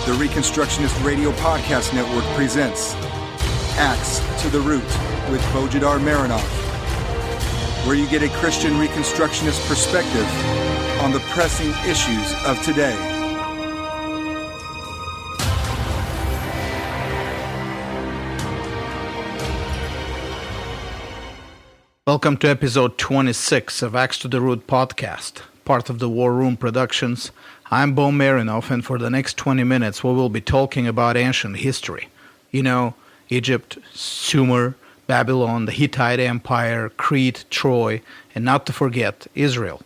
The Reconstructionist Radio Podcast Network presents Axe to the Root with Bo Marinov, where you get a Christian Reconstructionist perspective on the pressing issues of today. Welcome to episode 26 of Axe to the Root podcast, part of the War Room Productions. I'm Bo Marinov, and for the next 20 minutes we will be talking about ancient history. You know, Egypt, Sumer, Babylon, the Hittite Empire, Crete, Troy, and not to forget, Israel.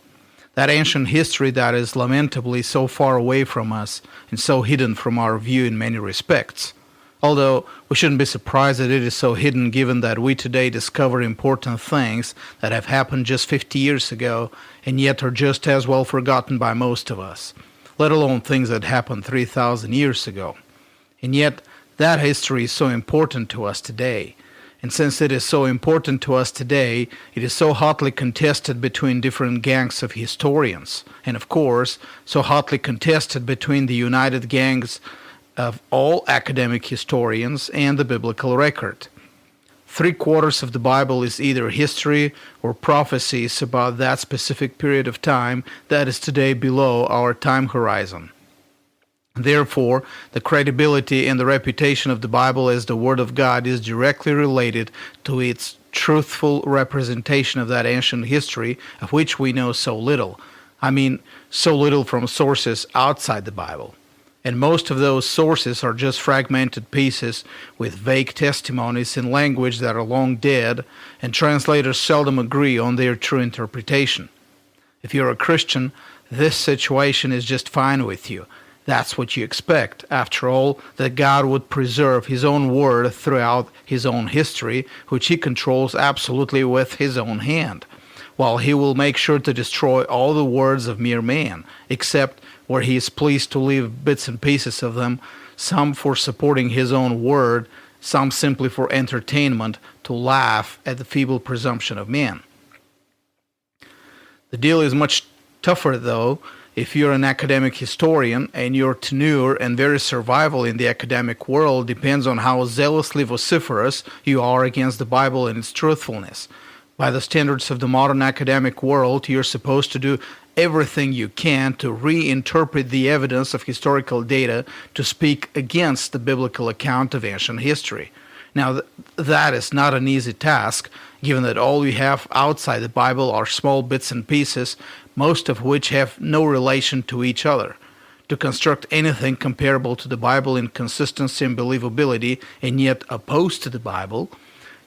That ancient history that is lamentably so far away from us and so hidden from our view in many respects. Although we shouldn't be surprised that it is so hidden, given that we today discover important things that have happened just 50 years ago and yet are just as well forgotten by most of us, let alone things that happened 3,000 years ago. And yet that history is so important to us today. And since it is so important to us today, it is so hotly contested between different gangs of historians, and of course, so hotly contested between the united gangs of all academic historians and the biblical record. 3/4 of the Bible is either history or prophecies about that specific period of time that is today below our time horizon. Therefore, the credibility and the reputation of the Bible as the Word of God is directly related to its truthful representation of that ancient history of which we know so little. I mean, so little from sources outside the Bible. And most of those sources are just fragmented pieces with vague testimonies in language that are long dead, and translators seldom agree on their true interpretation. If you're a Christian, this situation is just fine with you. That's what you expect, after all, that God would preserve His own word throughout His own history, which He controls absolutely with His own hand, while He will make sure to destroy all the words of mere man, except where He is pleased to leave bits and pieces of them, some for supporting His own word, some simply for entertainment, to laugh at the feeble presumption of man. The deal is much tougher, though, if you're an academic historian and your tenure and very survival in the academic world depends on how zealously vociferous you are against the Bible and its truthfulness. By the standards of the modern academic world, you're supposed to do everything you can to reinterpret the evidence of historical data to speak against the biblical account of ancient history. Now, that is not an easy task, given that all we have outside the Bible are small bits and pieces, most of which have no relation to each other. To construct anything comparable to the Bible in consistency and believability, and yet opposed to the Bible,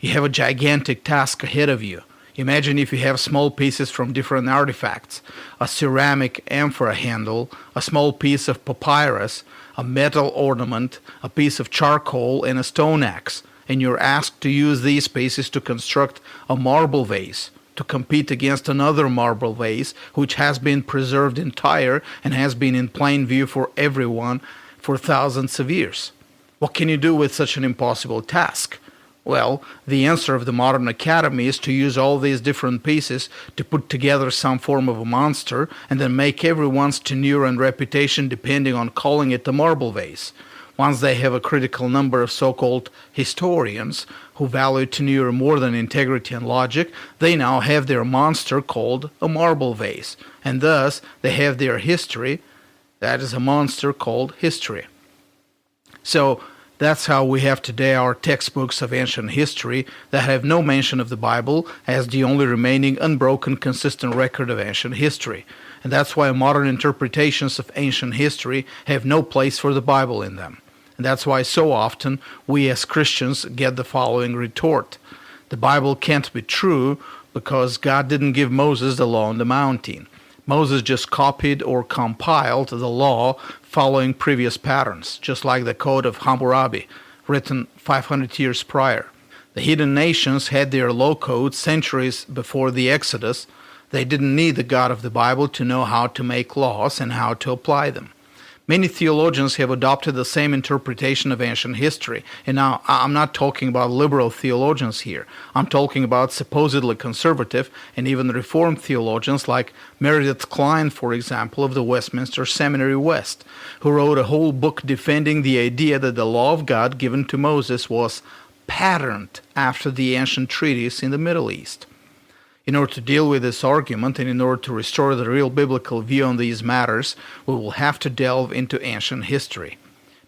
you have a gigantic task ahead of you. Imagine if you have small pieces from different artifacts, a ceramic amphora handle, a small piece of papyrus, a metal ornament, a piece of charcoal, and a stone axe, and you're asked to use these pieces to construct a marble vase, to compete against another marble vase, which has been preserved entire and has been in plain view for everyone for thousands of years. What can you do with such an impossible task? Well, the answer of the modern academy is to use all these different pieces to put together some form of a monster and then make everyone's tenure and reputation depending on calling it a marble vase. Once they have a critical number of so-called historians who value tenure more than integrity and logic, they now have their monster called a marble vase, and thus they have their history, that is a monster called history. So, that's how we have today our textbooks of ancient history that have no mention of the Bible as the only remaining unbroken, consistent record of ancient history. And that's why modern interpretations of ancient history have no place for the Bible in them. And that's why so often we as Christians get the following retort. The Bible can't be true because God didn't give Moses the law on the mountain. Moses just copied or compiled the law following previous patterns, just like the Code of Hammurabi, written 500 years prior. The heathen nations had their law codes centuries before the Exodus. They didn't need the God of the Bible to know how to make laws and how to apply them. Many theologians have adopted the same interpretation of ancient history. And now, I'm not talking about liberal theologians here. I'm talking about supposedly conservative and even Reformed theologians like Meredith Kline, for example, of the Westminster Seminary West, who wrote a whole book defending the idea that the law of God given to Moses was patterned after the ancient treaties in the Middle East. In order to deal with this argument and in order to restore the real biblical view on these matters, we will have to delve into ancient history.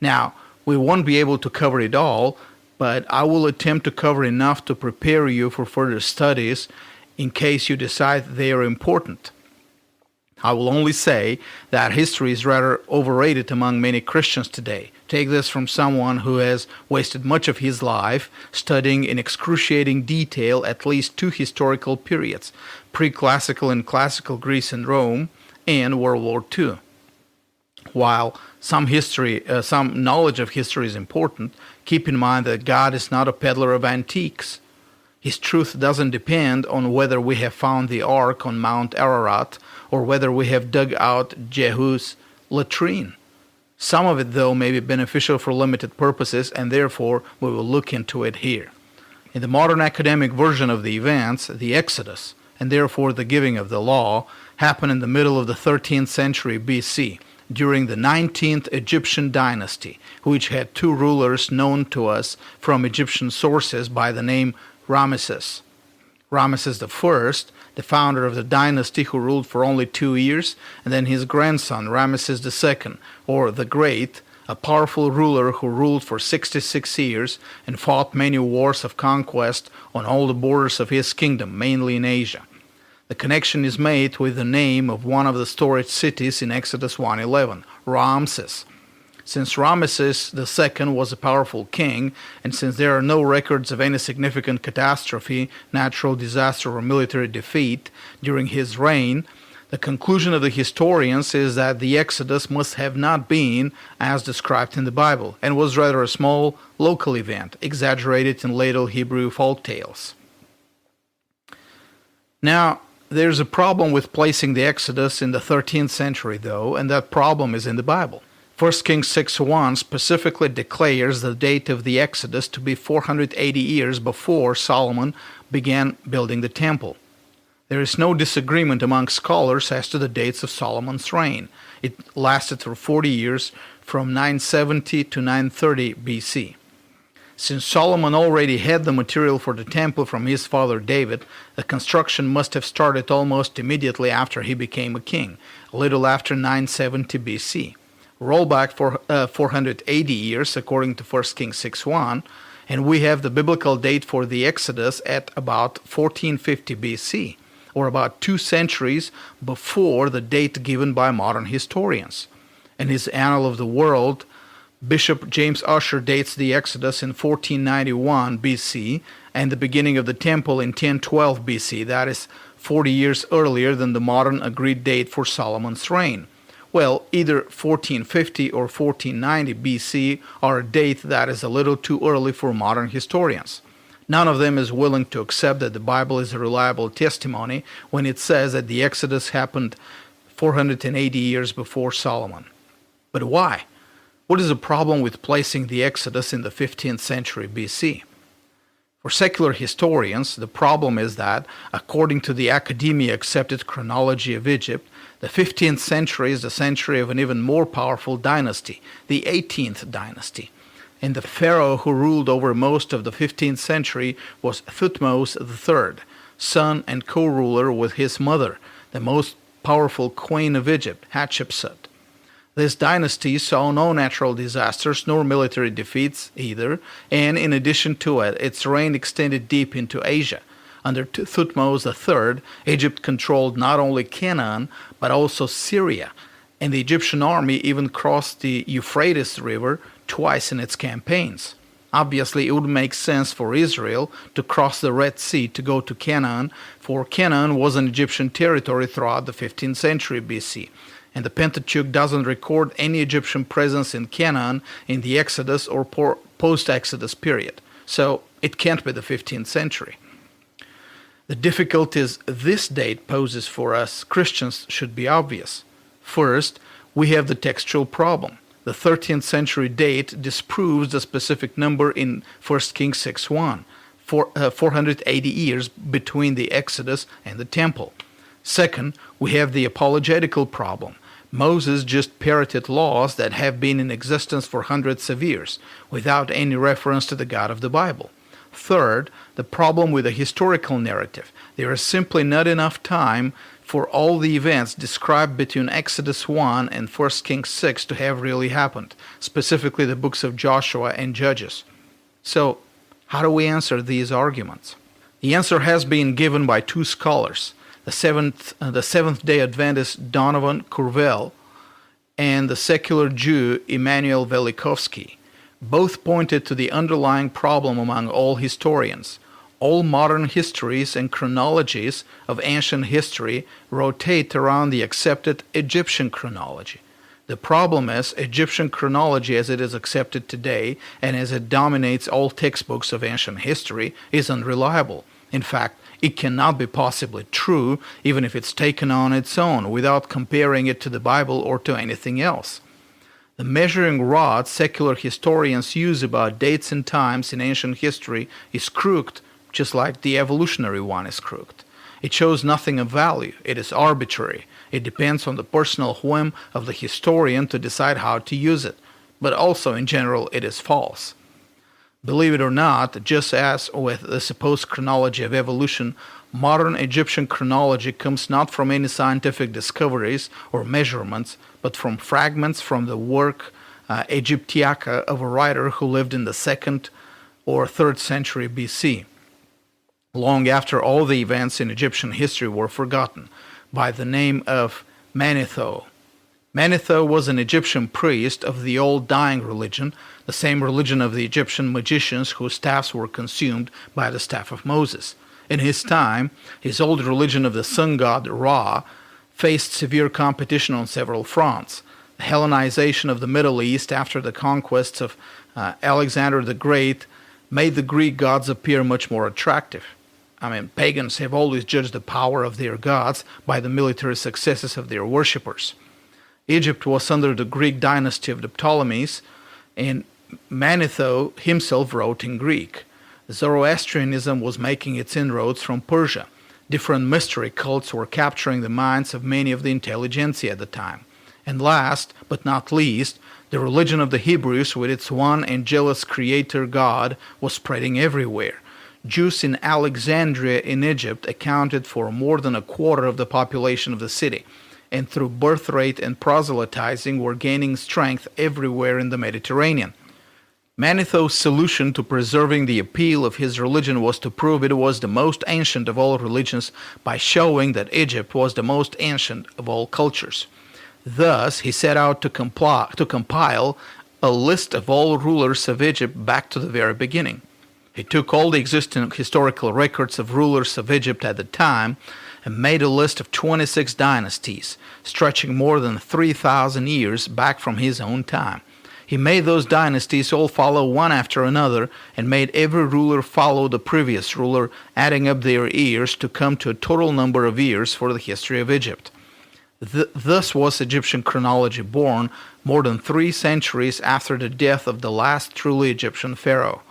Now, we won't be able to cover it all, but I will attempt to cover enough to prepare you for further studies in case you decide they are important. I will only say that history is rather overrated among many Christians today. Take this from someone who has wasted much of his life studying in excruciating detail at least two historical periods, pre-classical and classical Greece and Rome, and World War II. While some knowledge of history is important, keep in mind that God is not a peddler of antiques. His truth doesn't depend on whether we have found the ark on Mount Ararat or whether we have dug out Jehu's latrine. Some of it, though, may be beneficial for limited purposes, and therefore we will look into it here. In the modern academic version of the events, the Exodus, and therefore the giving of the law, happened in the middle of the 13th century BC, during the 19th Egyptian dynasty, which had two rulers known to us from Egyptian sources by the name Ramesses. Ramesses I, the founder of the dynasty who ruled for only 2 years, and then his grandson, Ramesses II, or the Great, a powerful ruler who ruled for 66 years and fought many wars of conquest on all the borders of his kingdom, mainly in Asia. The connection is made with the name of one of the storage cities in Exodus 1:11, Ramses. Since Ramesses II was a powerful king, and since there are no records of any significant catastrophe, natural disaster, or military defeat during his reign, the conclusion of the historians is that the Exodus must have not been as described in the Bible, and was rather a small local event, exaggerated in later Hebrew folk tales. Now, there's a problem with placing the Exodus in the 13th century, though, and that problem is in the Bible. 1 Kings 6:1 specifically declares the date of the Exodus to be 480 years before Solomon began building the temple. There is no disagreement among scholars as to the dates of Solomon's reign. It lasted for 40 years, from 970 to 930 BC. Since Solomon already had the material for the temple from his father David, the construction must have started almost immediately after he became a king, a little after 970 BC. Roll back for 480 years, according to 1 Kings 6:1, and we have the biblical date for the Exodus at about 1450 BC, or about 2 centuries before the date given by modern historians. In his Annal of the World, Bishop James Ussher dates the Exodus in 1491 BC and the beginning of the temple in 1012 BC, that is 40 years earlier than the modern agreed date for Solomon's reign. Well, either 1450 or 1490 BC are a date that is a little too early for modern historians. None of them is willing to accept that the Bible is a reliable testimony when it says that the Exodus happened 480 years before Solomon. But why? What is the problem with placing the Exodus in the 15th century BC? For secular historians, the problem is that, according to the academia-accepted chronology of Egypt, the 15th century is the century of an even more powerful dynasty, the 18th dynasty. And the pharaoh who ruled over most of the 15th century was Thutmose III, son and co-ruler with his mother, the most powerful queen of Egypt, Hatshepsut. This dynasty saw no natural disasters nor military defeats either, and in addition to it, its reign extended deep into Asia. Under Thutmose III, Egypt controlled not only Canaan, but also Syria, and the Egyptian army even crossed the Euphrates River twice in its campaigns. Obviously, it would make sense for Israel to cross the Red Sea to go to Canaan, for Canaan was an Egyptian territory throughout the 15th century BC. And the Pentateuch doesn't record any Egyptian presence in Canaan in the Exodus or post-Exodus period. So it can't be the 15th century. The difficulties this date poses for us Christians should be obvious. First, we have the textual problem. The 13th century date disproves the specific number in 1 Kings 6:1, 480 years between the Exodus and the Temple. Second, we have the apologetical problem. Moses just parroted laws that have been in existence for hundreds of years, without any reference to the God of the Bible. Third, the problem with the historical narrative. There is simply not enough time for all the events described between Exodus 1 and 1 Kings 6 to have really happened, specifically the books of Joshua and Judges. So, how do we answer these arguments? The answer has been given by two scholars, the Seventh-day Adventist Donovan Curvell and the secular Jew Immanuel Velikovsky. Both pointed to the underlying problem among all historians. All modern histories and chronologies of ancient history rotate around the accepted Egyptian chronology. The problem is, Egyptian chronology as it is accepted today and as it dominates all textbooks of ancient history is unreliable. In fact, it cannot be possibly true even if it's taken on its own without comparing it to the Bible or to anything else. The measuring rod secular historians use about dates and times in ancient history is crooked, just like the evolutionary one is crooked. It shows nothing of value. It is arbitrary. It depends on the personal whim of the historian to decide how to use it. But also, in general, it is false. Believe it or not, just as with the supposed chronology of evolution, modern Egyptian chronology comes not from any scientific discoveries or measurements, but from fragments from the work Egyptiaca of a writer who lived in the 2nd or 3rd century BC, long after all the events in Egyptian history were forgotten, by the name of Manetho. Manetho was an Egyptian priest of the old dying religion, the same religion of the Egyptian magicians whose staffs were consumed by the staff of Moses. In his time, his old religion of the sun god Ra faced severe competition on several fronts. The Hellenization of the Middle East after the conquests of Alexander the Great made the Greek gods appear much more attractive. Pagans have always judged the power of their gods by the military successes of their worshippers. Egypt was under the Greek dynasty of the Ptolemies, and Manetho himself wrote in Greek. Zoroastrianism was making its inroads from Persia. Different mystery cults were capturing the minds of many of the intelligentsia at the time. And last, but not least, the religion of the Hebrews with its one and jealous creator God was spreading everywhere. Jews in Alexandria in Egypt accounted for more than a quarter of the population of the city, and through birth rate and proselytizing were gaining strength everywhere in the Mediterranean. Manetho's solution to preserving the appeal of his religion was to prove it was the most ancient of all religions by showing that Egypt was the most ancient of all cultures. Thus, he set out to compile a list of all rulers of Egypt back to the very beginning. He took all the existing historical records of rulers of Egypt at the time and made a list of 26 dynasties, stretching more than 3,000 years back from his own time. He made those dynasties all follow one after another and made every ruler follow the previous ruler, adding up their years to come to a total number of years for the history of Egypt. Thus was Egyptian chronology born more than 3 centuries after the death of the last truly Egyptian pharaoh.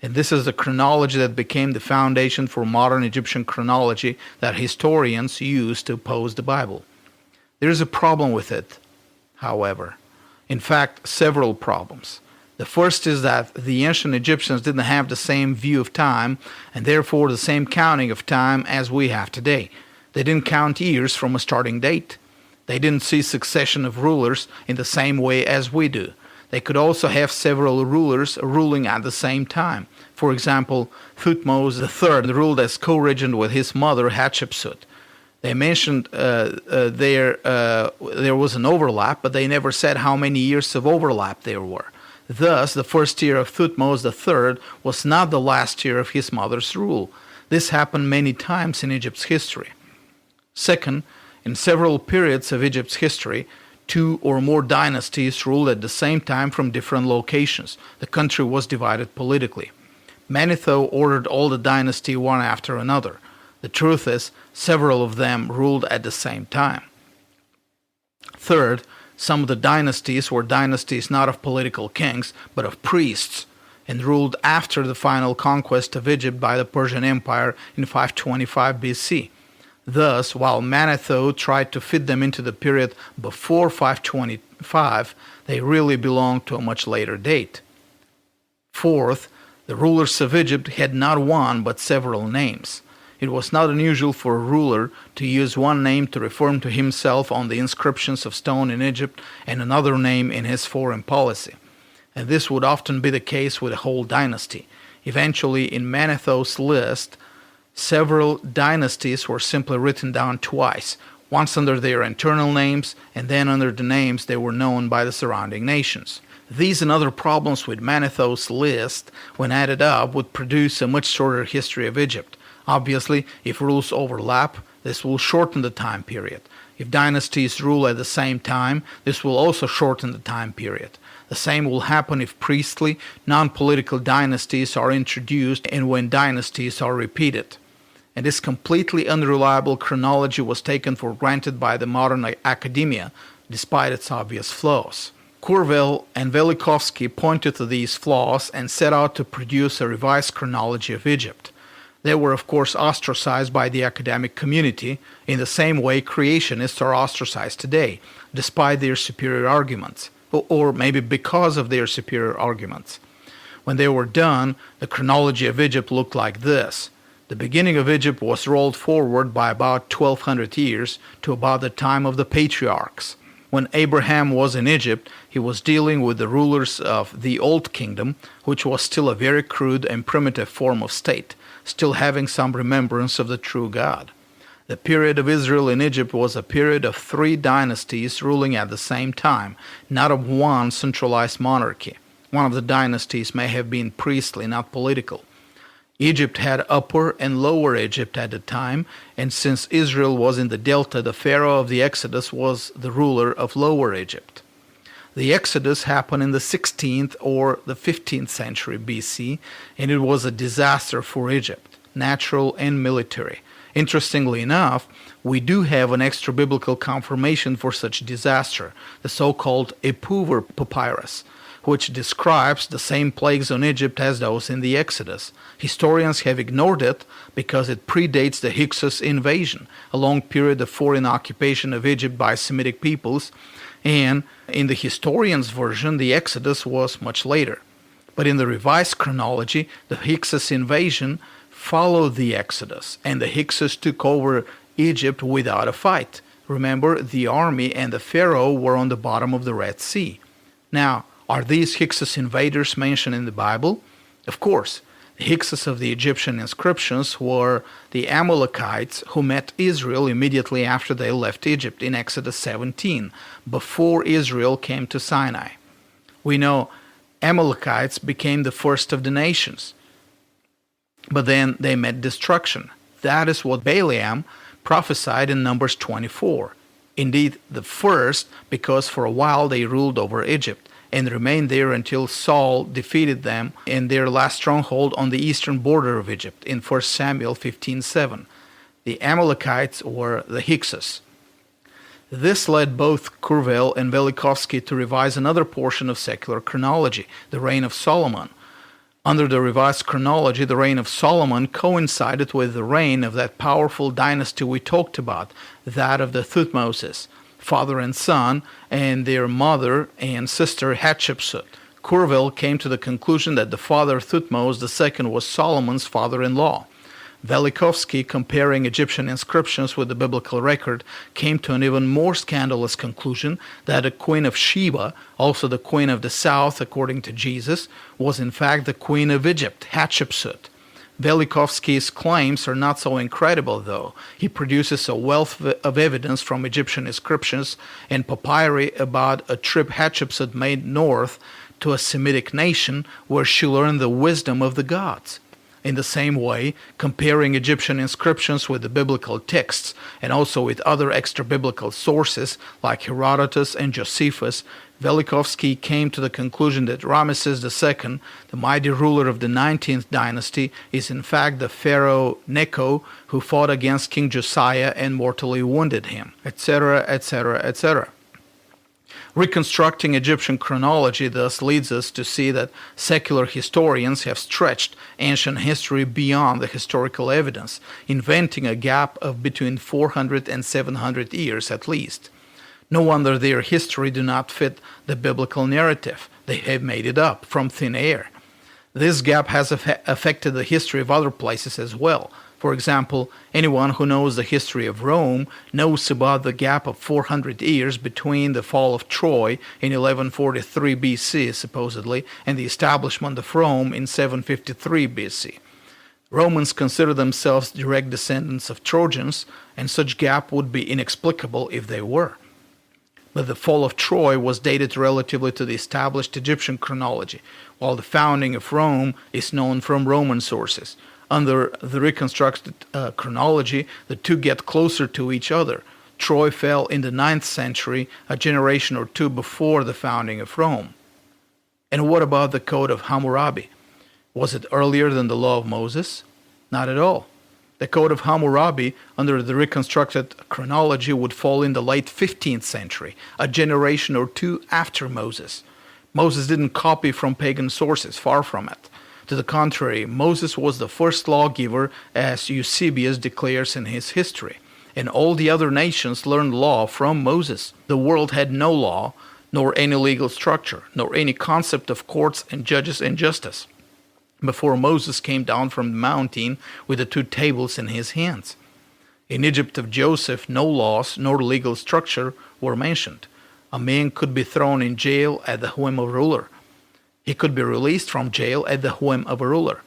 And this is the chronology that became the foundation for modern Egyptian chronology that historians use to oppose the Bible. There is a problem with it, however. In fact, several problems. The first is that the ancient Egyptians didn't have the same view of time, and therefore the same counting of time as we have today. They didn't count years from a starting date. They didn't see succession of rulers in the same way as we do. They could also have several rulers ruling at the same time. For example, Thutmose III ruled as co-regent with his mother Hatshepsut. They mentioned there was an overlap, but they never said how many years of overlap there were. Thus, the first year of Thutmose III was not the last year of his mother's rule. This happened many times in Egypt's history. Second, in several periods of Egypt's history, 2 or more dynasties ruled at the same time from different locations. The country was divided politically. Manetho ordered all the dynasty one after another. The truth is, several of them ruled at the same time. Third, Some of the dynasties were dynasties not of political kings, but of priests, and ruled after the final conquest of Egypt by the Persian Empire in 525 BC. Thus, while Manetho tried to fit them into the period before 525, they really belonged to a much later date. Fourth, the rulers of Egypt had not one but several names. It was not unusual for a ruler to use one name to refer to himself on the inscriptions of stone in Egypt and another name in his foreign policy. And this would often be the case with a whole dynasty. Eventually, in Manetho's list, several dynasties were simply written down twice, once under their internal names and then under the names they were known by the surrounding nations. These and other problems with Manetho's list, when added up, would produce a much shorter history of Egypt. Obviously, if rules overlap, this will shorten the time period. If dynasties rule at the same time, this will also shorten the time period. The same will happen if priestly, non-political dynasties are introduced and when dynasties are repeated. And this completely unreliable chronology was taken for granted by the modern academia, despite its obvious flaws. Kurvel and Velikovsky pointed to these flaws and set out to produce a revised chronology of Egypt. They were, of course, ostracized by the academic community in the same way creationists are ostracized today, despite their superior arguments, or maybe because of their superior arguments. When they were done, the chronology of Egypt looked like this. The beginning of Egypt was rolled forward by about 1200 years to about the time of the patriarchs. When Abraham was in Egypt, he was dealing with the rulers of the Old Kingdom, which was still a very crude and primitive form of state, still having some remembrance of the true God. The period of Israel in Egypt was a period of 3 dynasties ruling at the same time, not of one centralized monarchy. One of the dynasties may have been priestly, not political. Egypt had Upper and Lower Egypt at the time, and since Israel was in the Delta, the Pharaoh of the Exodus was the ruler of Lower Egypt. The Exodus happened in the 16th or the 15th century BC, and it was a disaster for Egypt, natural and military. Interestingly enough, we do have an extra-biblical confirmation for such disaster, the so-called Epuver papyrus, which describes the same plagues on Egypt as those in the Exodus. Historians have ignored it because it predates the Hyksos invasion, a long period of foreign occupation of Egypt by Semitic peoples, and in the historians' version, the Exodus was much later. But in the revised chronology, the Hyksos invasion followed the Exodus, and the Hyksos took over Egypt without a fight. Remember, the army and the Pharaoh were on the bottom of the Red Sea. Now, are these Hyksos invaders mentioned in the Bible? Of course. The Hyksos of the Egyptian inscriptions were the Amalekites who met Israel immediately after they left Egypt in Exodus 17, before Israel came to Sinai. We know Amalekites became the first of the nations, but then they met destruction. That is what Balaam prophesied in Numbers 24. Indeed, the first, because for a while they ruled over Egypt and remained there until Saul defeated them in their last stronghold on the eastern border of Egypt in 1 Samuel 15:7. The Amalekites were the Hyksos. This led both Kurvel and Velikovsky to revise another portion of secular chronology, the reign of Solomon. Under the revised chronology, the reign of Solomon coincided with the reign of that powerful dynasty we talked about, that of the Thutmoses, father and son, and their mother and sister Hatshepsut. Kurvel came to the conclusion that the father Thutmose II was Solomon's father-in-law. Velikovsky, comparing Egyptian inscriptions with the biblical record, came to an even more scandalous conclusion that the Queen of Sheba, also the Queen of the South according to Jesus, was in fact the Queen of Egypt, Hatshepsut. Velikovsky's claims are not so incredible, though. He produces a wealth of evidence from Egyptian inscriptions and papyri about a trip Hatshepsut made north to a Semitic nation where she learned the wisdom of the gods. In the same way, comparing Egyptian inscriptions with the biblical texts and also with other extra-biblical sources like Herodotus and Josephus, Velikovsky came to the conclusion that Ramesses II, the mighty ruler of the 19th dynasty, is in fact the pharaoh Necho who fought against King Josiah and mortally wounded him, etc., etc., etc. Reconstructing Egyptian chronology thus leads us to see that secular historians have stretched ancient history beyond the historical evidence, inventing a gap of between 400 and 700 years at least. No wonder their history do not fit the biblical narrative. They have made it up from thin air. This gap has affected the history of other places as well. For example, anyone who knows the history of Rome knows about the gap of 400 years between the fall of Troy in 1143 BC, supposedly, and the establishment of Rome in 753 BC. Romans consider themselves direct descendants of Trojans, and such gap would be inexplicable if they were. But the fall of Troy was dated relatively to the established Egyptian chronology, while the founding of Rome is known from Roman sources. Under the reconstructed chronology, the two get closer to each other. Troy fell in the 9th century, a generation or two before the founding of Rome. And what about the Code of Hammurabi? Was it earlier than the Law of Moses? Not at all. The Code of Hammurabi, under the reconstructed chronology, would fall in the late 15th century, a generation or two after Moses. Moses didn't copy from pagan sources, far from it. To the contrary, Moses was the first lawgiver, as Eusebius declares in his history, and all the other nations learned law from Moses. The world had no law, nor any legal structure, nor any concept of courts and judges and justice, before Moses came down from the mountain with the two tables in his hands. In Egypt of Joseph, no laws nor legal structure were mentioned. A man could be thrown in jail at the whim of a ruler. He could be released from jail at the whim of a ruler.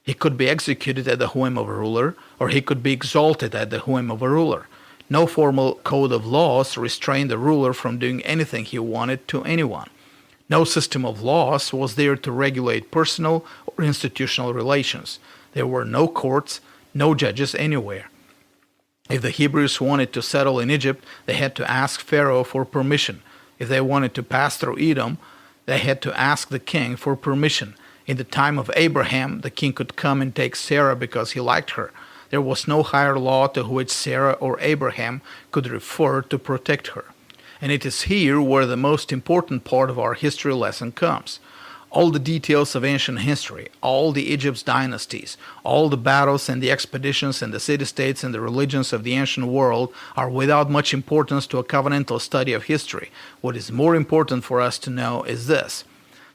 He could be executed at the whim of a ruler, or he could be exalted at the whim of a ruler. No formal code of laws restrained the ruler from doing anything he wanted to anyone. No system of laws was there to regulate personal or institutional relations. There were no courts, no judges anywhere. If the Hebrews wanted to settle in Egypt, they had to ask Pharaoh for permission. If they wanted to pass through Edom, they had to ask the king for permission. In the time of Abraham, the king could come and take Sarah because he liked her. There was no higher law to which Sarah or Abraham could refer to protect her. And it is here where the most important part of our history lesson comes. All the details of ancient history, all the Egypt's dynasties, all the battles and the expeditions and the city-states and the religions of the ancient world are without much importance to a covenantal study of history. What is more important for us to know is this.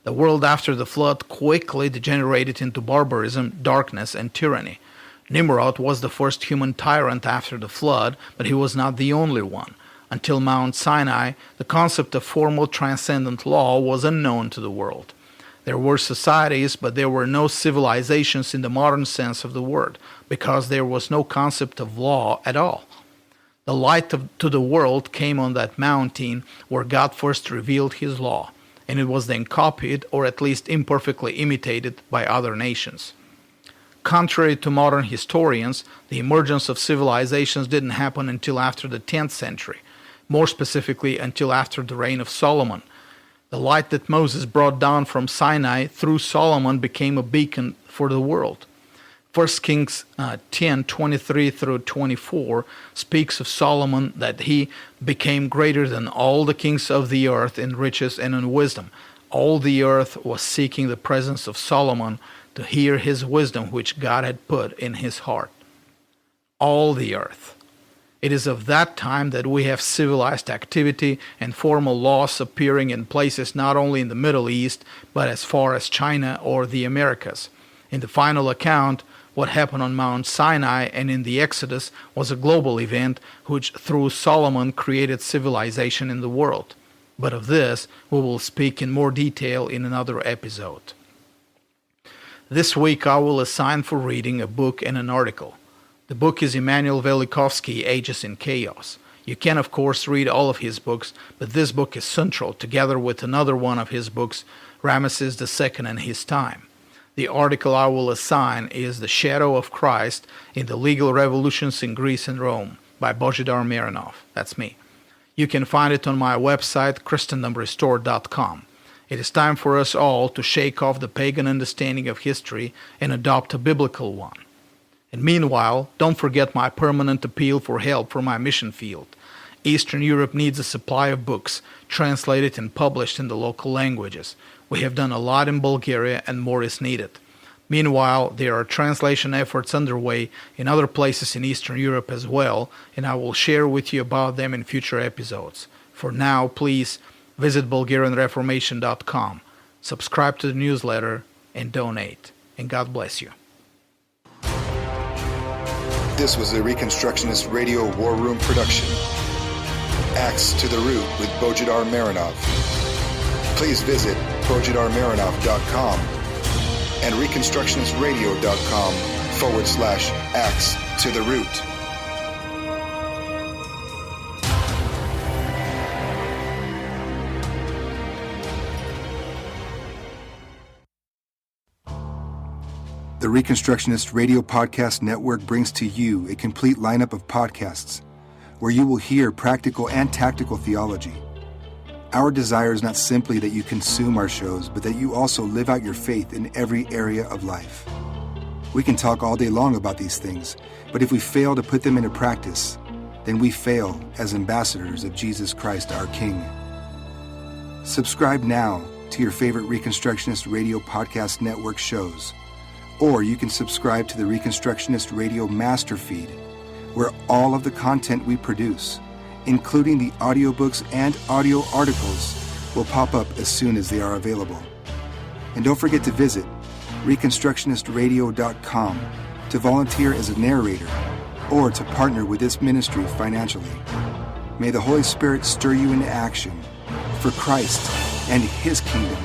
The world after the flood quickly degenerated into barbarism, darkness, and tyranny. Nimrod was the first human tyrant after the flood, but he was not the only one. Until Mount Sinai, the concept of formal transcendent law was unknown to the world. There were societies, but there were no civilizations in the modern sense of the word, because there was no concept of law at all. The light to the world came on that mountain where God first revealed his law, and it was then copied, or at least imperfectly imitated, by other nations. Contrary to modern historians, the emergence of civilizations didn't happen until after the 10th century, more specifically until after the reign of Solomon. The light that Moses brought down from Sinai through Solomon became a beacon for the world. 1 Kings 10:23 through 24 speaks of Solomon that he became greater than all the kings of the earth in riches and in wisdom. All the earth was seeking the presence of Solomon to hear his wisdom which God had put in his heart. All the earth. It is of that time that we have civilized activity and formal laws appearing in places not only in the Middle East, but as far as China or the Americas. In the final account, what happened on Mount Sinai and in the Exodus was a global event which through Solomon created civilization in the world. But of this we will speak in more detail in another episode. This week I will assign for reading a book and an article. The book is Immanuel Velikovsky, Ages in Chaos. You can, of course, read all of his books, but this book is central, together with another one of his books, Ramesses II and His Time. The article I will assign is The Shadow of Christ in the Legal Revolutions in Greece and Rome by Božidar Marinov. That's me. You can find it on my website, ChristendomRestored.com. It is time for us all to shake off the pagan understanding of history and adopt a biblical one. And meanwhile, don't forget my permanent appeal for help for my mission field. Eastern Europe needs a supply of books, translated and published in the local languages. We have done a lot in Bulgaria and more is needed. Meanwhile, there are translation efforts underway in other places in Eastern Europe as well, and I will share with you about them in future episodes. For now, please visit BulgarianReformation.com, subscribe to the newsletter, and donate. And God bless you. This was a Reconstructionist Radio War Room production. Axe to the Root with Bojidar Marinov. Please visit BojidarMarinov.com and ReconstructionistRadio.com/Axe to the Root. The Reconstructionist Radio Podcast Network brings to you a complete lineup of podcasts where you will hear practical and tactical theology. Our desire is not simply that you consume our shows, but that you also live out your faith in every area of life. We can talk all day long about these things, but if we fail to put them into practice, then we fail as ambassadors of Jesus Christ, our King. Subscribe now to your favorite Reconstructionist Radio Podcast Network shows, or you can subscribe to the Reconstructionist Radio Master Feed, where all of the content we produce, including the audiobooks and audio articles, will pop up as soon as they are available. And don't forget to visit ReconstructionistRadio.com to volunteer as a narrator or to partner with this ministry financially. May the Holy Spirit stir you into action for Christ and His kingdom.